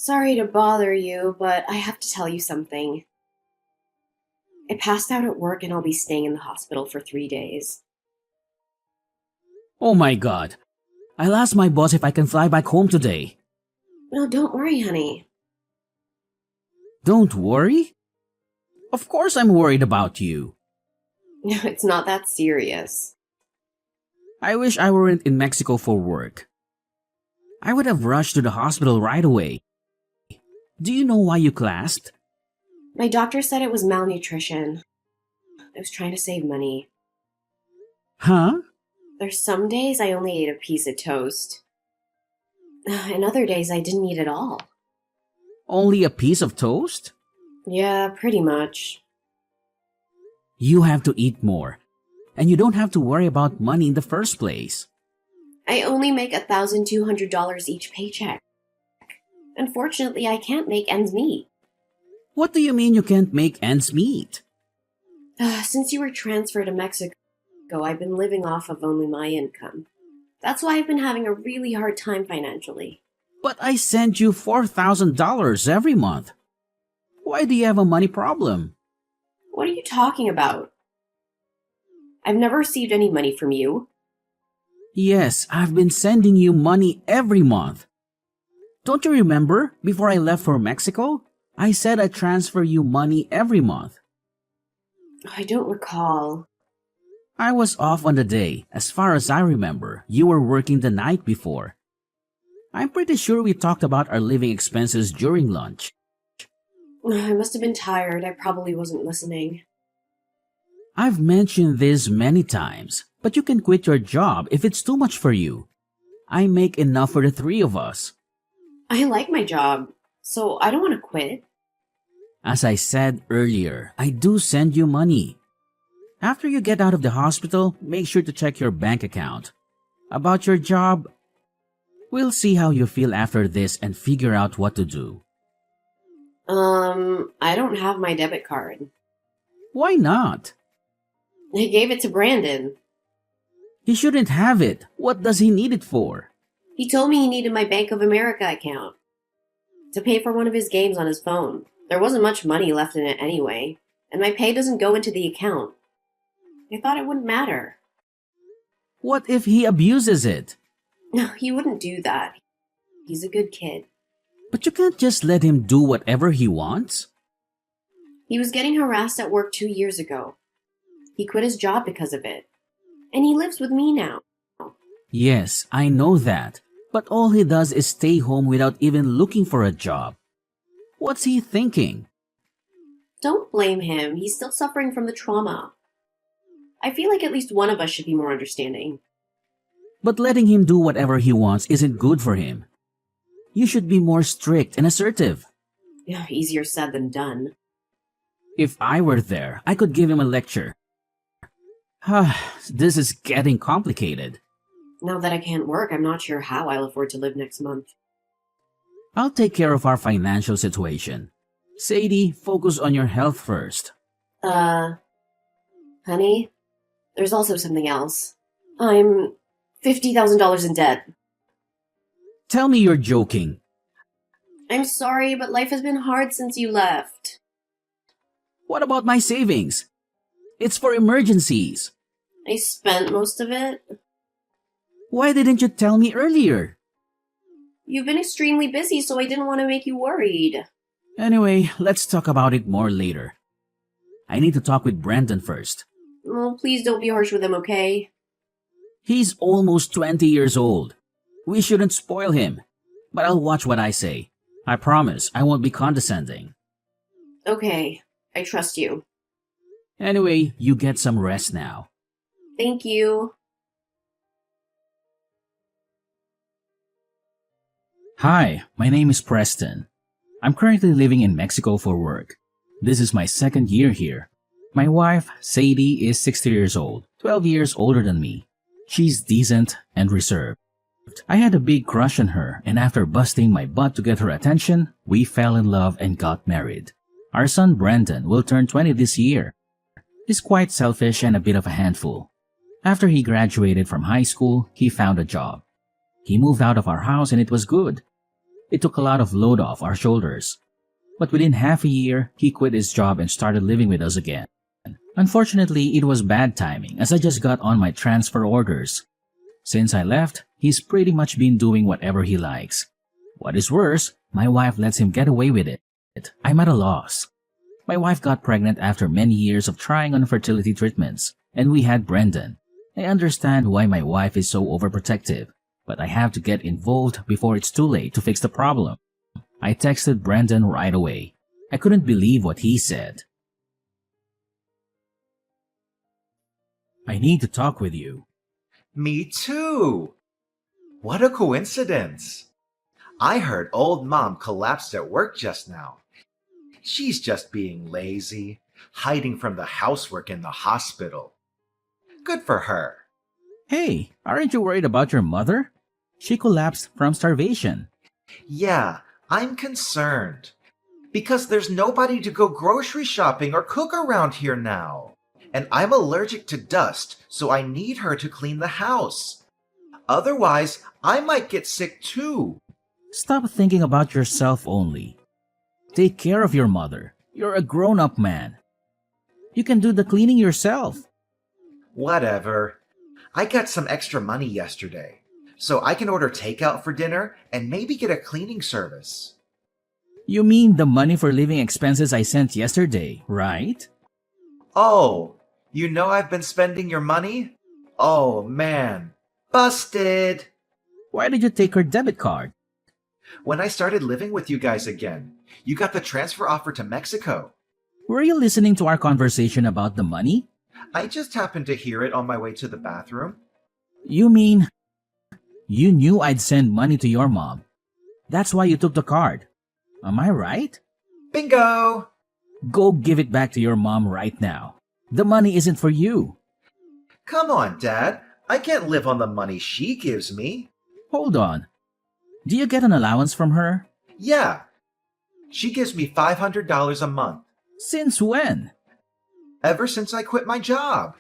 Sorry to bother you, but I have to tell you something. I passed out at work and I'll be staying in the hospital for 3 days. Oh my god. I'll ask my boss if I can fly back home today. No, don't worry, honey. Don't worry? Of course I'm worried about you. No, it's not that serious. I wish I weren't in Mexico for work. I would have rushed to the hospital right away. Do you know why you clasped? My doctor said it was malnutrition. I was trying to save money. Huh? There's some days I only ate a piece of toast. And other days I didn't eat at all. Only a piece of toast? Yeah, pretty much. You have to eat more. And you don't have to worry about money in the first place. I only make $1,200 each paycheck. Unfortunately, I can't make ends meet. What do you mean you can't make ends meet? Since you were transferred to Mexico, I've been living off of only my income. That's why I've been having a really hard time financially. But I send you $4,000 every month. Why do you have a money problem? What are you talking about? I've never received any money from you. Yes, I've been sending you money every month. Don't you remember, before I left for Mexico, I said I'd transfer you money every month. I don't recall. I was off on the day. As far as I remember, you were working the night before. I'm pretty sure we talked about our living expenses during lunch. I must have been tired. I probably wasn't listening. I've mentioned this many times, but you can quit your job if it's too much for you. I make enough for the three of us. I like my job, so I don't want to quit. As I said earlier, I do send you money. After you get out of the hospital, make sure to check your bank account. About your job, we'll see how you feel after this and figure out what to do. I don't have my debit card. Why not? I gave it to Brandon. He shouldn't have it. What does he need it for? He told me he needed my Bank of America account to pay for one of his games on his phone. There wasn't much money left in it anyway, and my pay doesn't go into the account. I thought it wouldn't matter. What if he abuses it? No, he wouldn't do that. He's a good kid. But you can't just let him do whatever he wants. He was getting harassed at work 2 years ago. He quit his job because of it. And he lives with me now. Yes, I know that. But all he does is stay home without even looking for a job. What's he thinking? Don't blame him. He's still suffering from the trauma. I feel like at least one of us should be more understanding. But letting him do whatever he wants isn't good for him. You should be more strict and assertive. Yeah, easier said than done. If I were there, I could give him a lecture. This is getting complicated. Now that I can't work, I'm not sure how I'll afford to live next month. I'll take care of our financial situation. Sadie, focus on your health first. Honey, there's also something else. I'm $50,000 in debt. Tell me you're joking. I'm sorry, but life has been hard since you left. What about my savings? It's for emergencies. I spent most of it. Why didn't you tell me earlier? You've been extremely busy, so I didn't want to make you worried. Anyway, let's talk about it more later. I need to talk with Brandon first. Oh, please don't be harsh with him, okay? He's almost 20 years old. We shouldn't spoil him. But I'll watch what I say. I promise I won't be condescending. Okay, I trust you. Anyway, you get some rest now. Thank you. Hi, my name is Preston. I'm currently living in Mexico for work. This is my second year here. My wife, Sadie, is 60 years old, 12 years older than me. She's decent and reserved. I had a big crush on her, and after busting my butt to get her attention, we fell in love and got married. Our son Brandon will turn 20 this year. He's quite selfish and a bit of a handful. After he graduated from high school, he found a job. He moved out of our house and it was good. It took a lot of load off our shoulders. But within half a year, he quit his job and started living with us again. Unfortunately, it was bad timing as I just got on my transfer orders. Since I left, he's pretty much been doing whatever he likes. What is worse, my wife lets him get away with it. I'm at a loss. My wife got pregnant after many years of trying on fertility treatments, and we had Brendan. I understand why my wife is so overprotective, but I have to get involved before it's too late to fix the problem. I texted Brendan right away. I couldn't believe what he said. I need to talk with you. Me too. What a coincidence. I heard old Mom collapsed at work just now. She's just being lazy, hiding from the housework in the hospital. Good for her. Hey, aren't you worried about your mother? She collapsed from starvation. Yeah, I'm concerned. Because there's nobody to go grocery shopping or cook around here now. And I'm allergic to dust, so I need her to clean the house. Otherwise, I might get sick too. Stop thinking about yourself only. Take care of your mother. You're a grown-up man. You can do the cleaning yourself. Whatever. I got some extra money yesterday, so I can order takeout for dinner and maybe get a cleaning service. You mean the money for living expenses I sent yesterday, right? Oh, you know I've been spending your money? Oh man, busted! Why did you take her debit card? When I started living with you guys again, you got the transfer offer to Mexico. Were you listening to our conversation about the money? I just happened to hear it on my way to the bathroom. You mean you knew I'd send money to your mom? That's why you took the card. Am I right? Bingo! Go give it back to your mom right now. The money isn't for you. Come on, Dad. I can't live on the money she gives me. Hold on. Do you get an allowance from her? Yeah. She gives me $500 a month. Since when? Ever since I quit my job.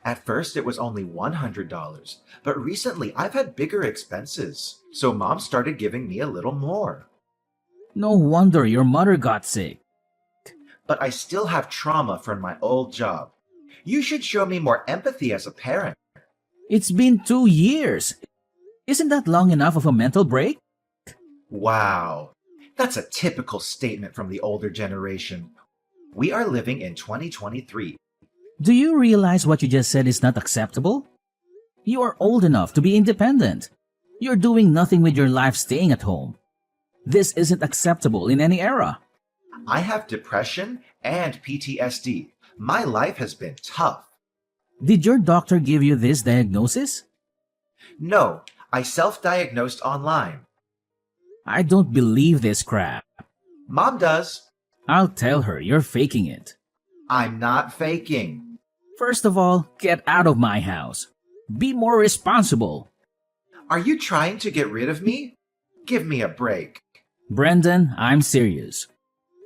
At first, it was only $100, but recently I've had bigger expenses, so Mom started giving me a little more. No wonder your mother got sick. But I still have trauma from my old job. You should show me more empathy as a parent. It's been 2 years. Isn't that long enough of a mental break? Wow. That's a typical statement from the older generation. We are living in 2023. Do you realize what you just said is not acceptable? You are old enough to be independent. You're doing nothing with your life staying at home. This isn't acceptable in any era. I have depression and PTSD. My life has been tough. Did your doctor give you this diagnosis? No, I self-diagnosed online. I don't believe this crap. Mom does. I'll tell her you're faking it. I'm not faking. First of all, get out of my house. Be more responsible. Are you trying to get rid of me? Give me a break. Brendan, I'm serious.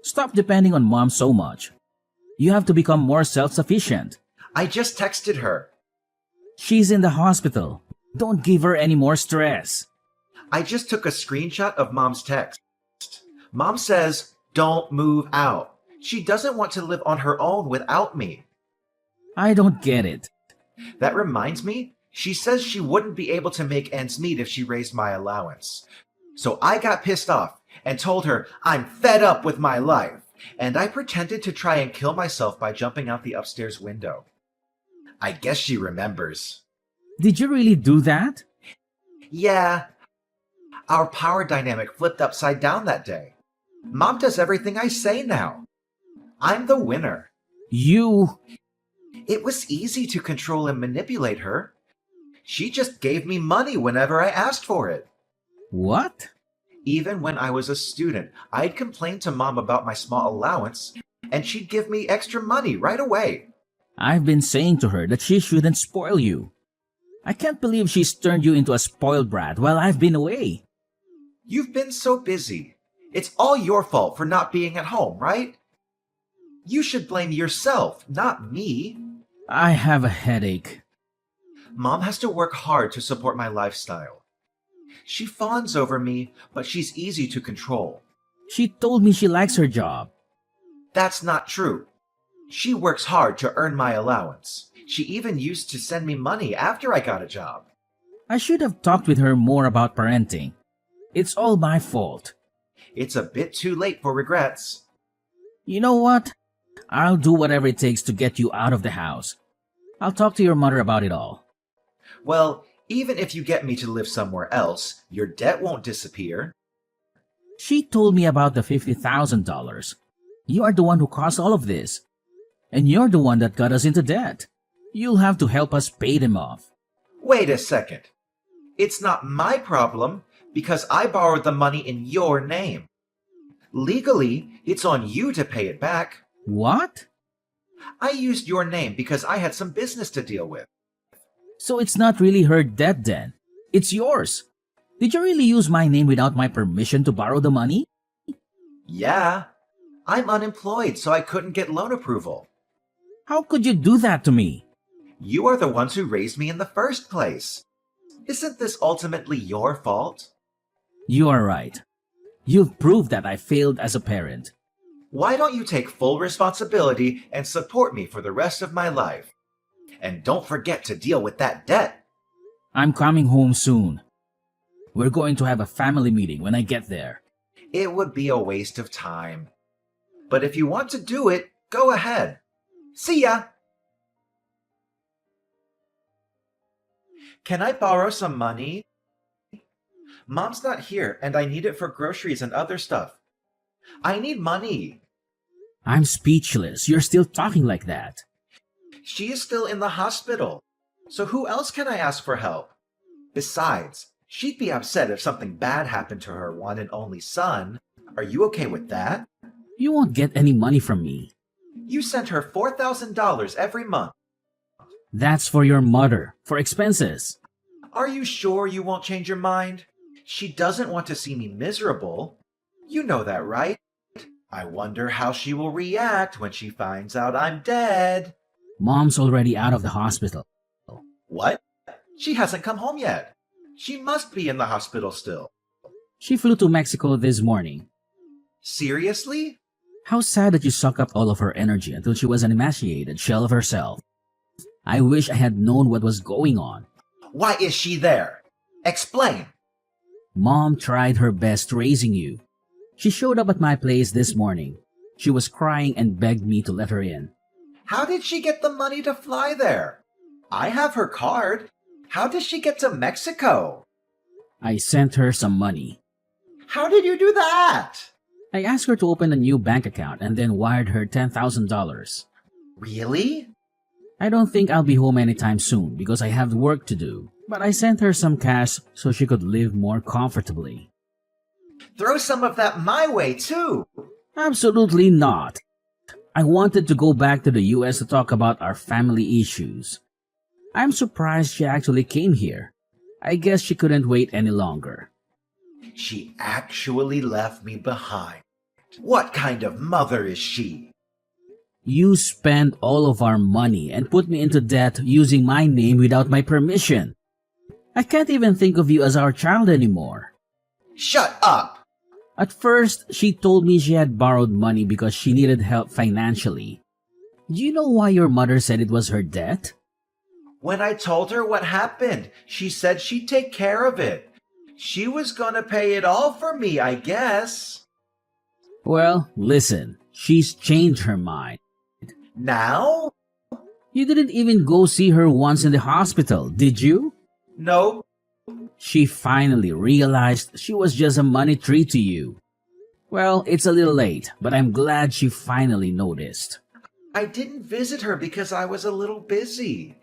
Stop depending on mom so much. You have to become more self-sufficient. I just texted her. She's in the hospital. Don't give her any more stress. I just took a screenshot of Mom's text. Mom says, don't move out. She doesn't want to live on her own without me. I don't get it. That reminds me, she says she wouldn't be able to make ends meet if she raised my allowance. So I got pissed off and told her I'm fed up with my life, and I pretended to try and kill myself by jumping out the upstairs window. I guess she remembers. Did you really do that? Yeah. Our power dynamic flipped upside down that day. Mom does everything I say now. I'm the winner. You... It was easy to control and manipulate her. She just gave me money whenever I asked for it. What? Even when I was a student, I'd complain to Mom about my small allowance, and she'd give me extra money right away. I've been saying to her that she shouldn't spoil you. I can't believe she's turned you into a spoiled brat while I've been away. You've been so busy. It's all your fault for not being at home, right? You should blame yourself, not me. I have a headache. Mom has to work hard to support my lifestyle. She fawns over me, but she's easy to control. She told me she likes her job. That's not true. She works hard to earn my allowance. She even used to send me money after I got a job. I should have talked with her more about parenting. It's all my fault. It's a bit too late for regrets. You know what? I'll do whatever it takes to get you out of the house. I'll talk to your mother about it all. Well, even if you get me to live somewhere else, your debt won't disappear. She told me about the $50,000. You are the one who caused all of this. And you're the one that got us into debt. You'll have to help us pay them off. Wait a second. It's not my problem because I borrowed the money in your name. Legally, it's on you to pay it back. What? I used your name because I had some business to deal with. So it's not really her debt then. It's yours. Did you really use my name without my permission to borrow the money? Yeah. I'm unemployed, so I couldn't get loan approval. How could you do that to me? You are the ones who raised me in the first place. Isn't this ultimately your fault? You are right. You've proved that I failed as a parent. Why don't you take full responsibility and support me for the rest of my life? And don't forget to deal with that debt. I'm coming home soon. We're going to have a family meeting when I get there. It would be a waste of time. But if you want to do it, go ahead. See ya! Can I borrow some money? Mom's not here and I need it for groceries and other stuff. I need money. I'm speechless. You're still talking like that. She is still in the hospital. So who else can I ask for help? Besides, she'd be upset if something bad happened to her one and only son. Are you okay with that? You won't get any money from me. You sent her $4,000 every month. That's for your mother, for expenses. Are you sure you won't change your mind? She doesn't want to see me miserable. You know that, right? I wonder how she will react when she finds out I'm dead. Mom's already out of the hospital. What? She hasn't come home yet. She must be in the hospital still. She flew to Mexico this morning. Seriously? How sad that you suck up all of her energy until she was an emaciated shell of herself. I wish I had known what was going on. Why is she there? Explain. Mom tried her best raising you. She showed up at my place this morning. She was crying and begged me to let her in. How did she get the money to fly there? I have her card. How did she get to Mexico? I sent her some money. How did you do that? I asked her to open a new bank account and then wired her $10,000. Really? I don't think I'll be home anytime soon because I have work to do, but I sent her some cash so she could live more comfortably. Throw some of that my way, too. Absolutely not. I wanted to go back to the US to talk about our family issues. I'm surprised she actually came here. I guess she couldn't wait any longer. She actually left me behind. What kind of mother is she? You spent all of our money and put me into debt using my name without my permission. I can't even think of you as our child anymore. Shut up! At first, she told me she had borrowed money because she needed help financially. Do you know why your mother said it was her debt? When I told her what happened, she said she'd take care of it. She was gonna pay it all for me, I guess. Well, listen, she's changed her mind. Now? You didn't even go see her once in the hospital, did you? No. She finally realized she was just a money tree to you. Well, it's a little late, but I'm glad she finally noticed. I didn't visit her because I was a little busy.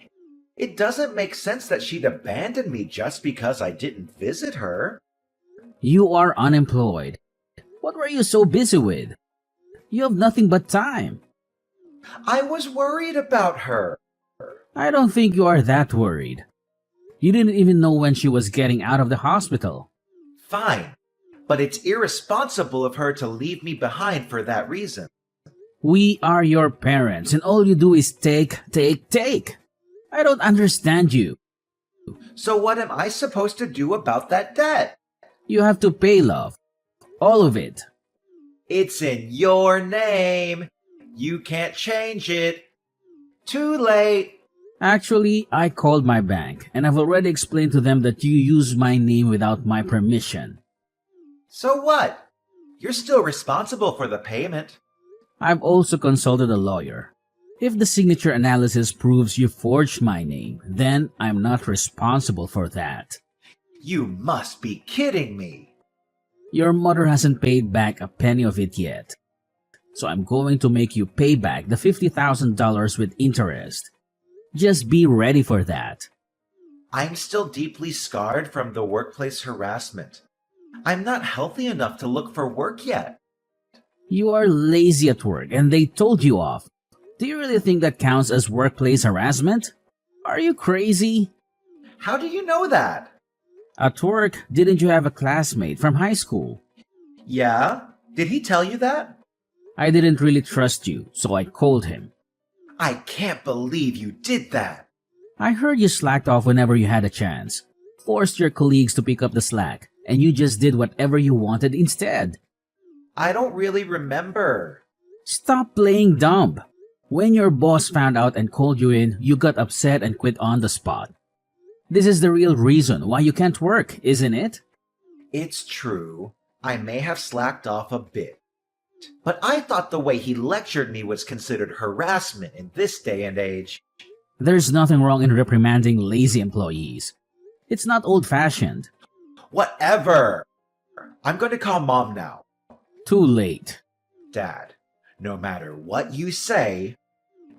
It doesn't make sense that she'd abandon me just because I didn't visit her. You are unemployed. What were you so busy with? You have nothing but time. I was worried about her. I don't think you are that worried. You didn't even know when she was getting out of the hospital. Fine, but it's irresponsible of her to leave me behind for that reason. We are your parents and all you do is take. I don't understand you. So what am I supposed to do about that debt? You have to pay, love. All of it. It's in your name. You can't change it. Too late. Actually, I called my bank and I've already explained to them that you use my name without my permission. So what? You're still responsible for the payment. I've also consulted a lawyer. If the signature analysis proves you forged my name, then I'm not responsible for that. You must be kidding me. Your mother hasn't paid back a penny of it yet. So I'm going to make you pay back the $50,000 with interest. Just be ready for that. I'm still deeply scarred from the workplace harassment. I'm not healthy enough to look for work yet. You are lazy at work and they told you off. Do you really think that counts as workplace harassment? Are you crazy? How do you know that? At work, didn't you have a classmate from high school? Yeah? Did he tell you that? I didn't really trust you, so I called him. I can't believe you did that. I heard you slacked off whenever you had a chance. Forced your colleagues to pick up the slack, and you just did whatever you wanted instead. I don't really remember. Stop playing dumb. When your boss found out and called you in, you got upset and quit on the spot. This is the real reason why you can't work, isn't it? It's true. I may have slacked off a bit. But I thought the way he lectured me was considered harassment in this day and age. There's nothing wrong in reprimanding lazy employees. It's not old-fashioned. Whatever. I'm going to call Mom now. Too late. Dad, no matter what you say,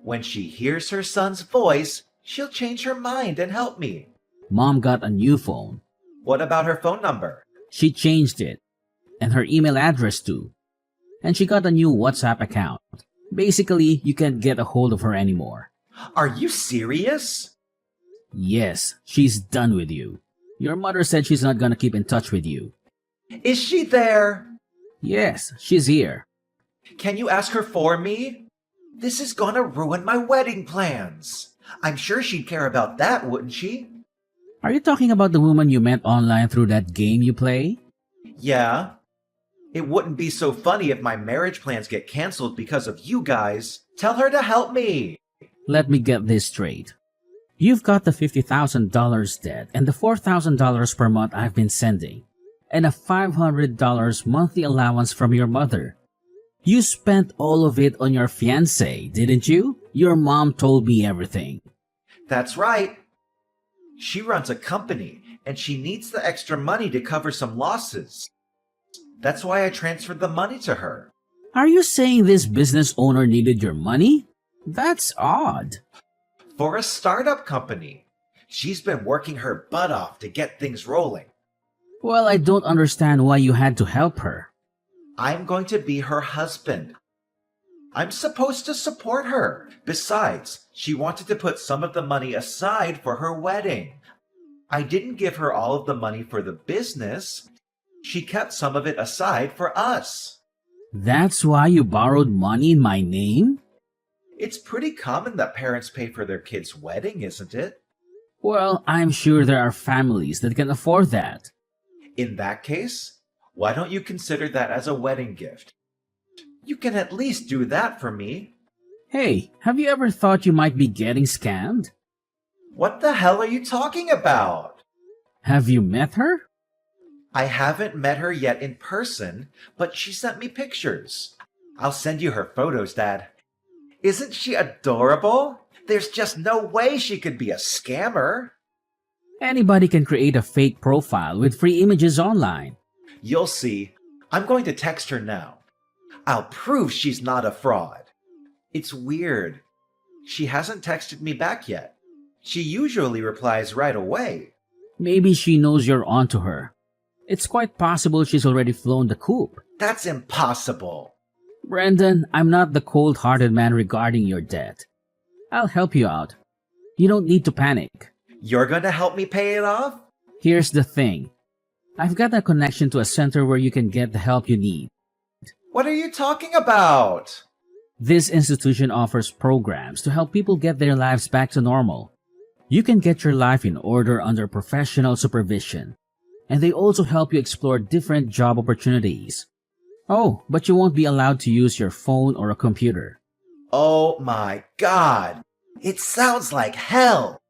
when she hears her son's voice, she'll change her mind and help me. Mom got a new phone. What about her phone number? She changed it. And her email address too. And she got a new WhatsApp account. Basically, you can't get a hold of her anymore. Are you serious? Yes, she's done with you. Your mother said she's not gonna keep in touch with you. Is she there? Yes, she's here. Can you ask her for me? This is gonna ruin my wedding plans. I'm sure she'd care about that, wouldn't she? Are you talking about the woman you met online through that game you play? Yeah. It wouldn't be so funny if my marriage plans get canceled because of you guys. Tell her to help me. Let me get this straight. You've got the $50,000 debt and the $4,000 per month I've been sending, and a $500 monthly allowance from your mother. You spent all of it on your fiancé, didn't you? Your mom told me everything. That's right. She runs a company, and she needs the extra money to cover some losses. That's why I transferred the money to her. Are you saying this business owner needed your money? That's odd. For a startup company. She's been working her butt off to get things rolling. Well, I don't understand why you had to help her. I'm going to be her husband. I'm supposed to support her. Besides, she wanted to put some of the money aside for her wedding. I didn't give her all of the money for the business. She kept some of it aside for us. That's why you borrowed money in my name? It's pretty common that parents pay for their kids' wedding, isn't it? Well, I'm sure there are families that can afford that. In that case, why don't you consider that as a wedding gift? You can at least do that for me. Hey, have you ever thought you might be getting scammed? What the hell are you talking about? Have you met her? I haven't met her yet in person, but she sent me pictures. I'll send you her photos, Dad. Isn't she adorable? There's just no way she could be a scammer. Anybody can create a fake profile with free images online. You'll see. I'm going to text her now. I'll prove she's not a fraud. It's weird. She hasn't texted me back yet. She usually replies right away. Maybe she knows you're onto her. It's quite possible she's already flown the coop. That's impossible. Brendan, I'm not the cold-hearted man regarding your debt. I'll help you out. You don't need to panic. You're going to help me pay it off? Here's the thing. I've got a connection to a center where you can get the help you need. What are you talking about? This institution offers programs to help people get their lives back to normal. You can get your life in order under professional supervision, and they also help you explore different job opportunities. Oh, but you won't be allowed to use your phone or a computer. Oh my God! It sounds like hell!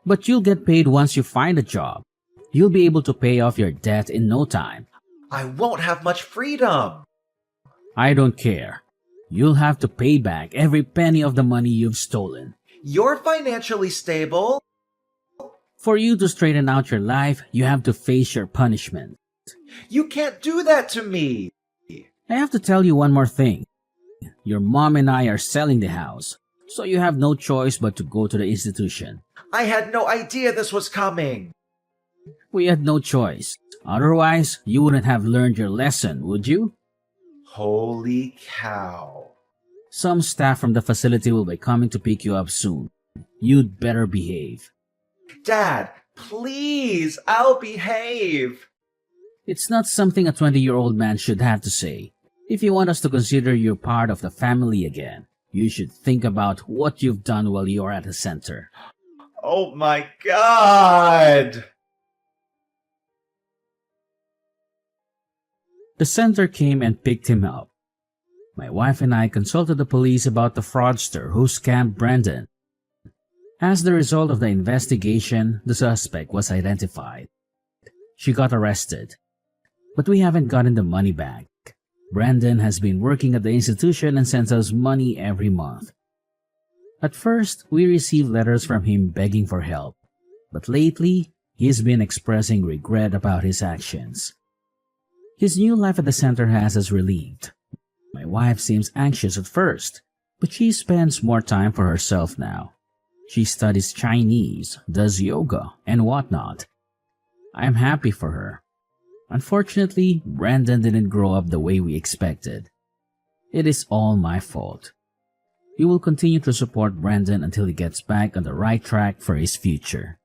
But you'll get paid once you find a job. You'll be able to pay off your debt in no time. I won't have much freedom! I don't care. You'll have to pay back every penny of the money you've stolen. You're financially stable. For you to straighten out your life, you have to face your punishment. You can't do that to me! I have to tell you one more thing. Your mom and I are selling the house, so you have no choice but to go to the institution. I had no idea this was coming! We had no choice. Otherwise, you wouldn't have learned your lesson, would you? Holy cow. Some staff from the facility will be coming to pick you up soon. You'd better behave. Dad, please, I'll behave! It's not something a 20-year-old man should have to say. If you want us to consider you part of the family again, you should think about what you've done while you're at the center. Oh my God! The center came and picked him up. My wife and I consulted the police about the fraudster who scammed Brandon. As the result of the investigation, the suspect was identified. She got arrested. But we haven't gotten the money back. Brandon has been working at the institution and sends us money every month. At first, we received letters from him begging for help. But lately, he's been expressing regret about his actions. His new life at the center has us relieved. My wife seems anxious at first, but she spends more time for herself now. She studies Chinese, does yoga, and whatnot. I'm happy for her. Unfortunately, Brandon didn't grow up the way we expected. It is all my fault. We will continue to support Brandon until he gets back on the right track for his future.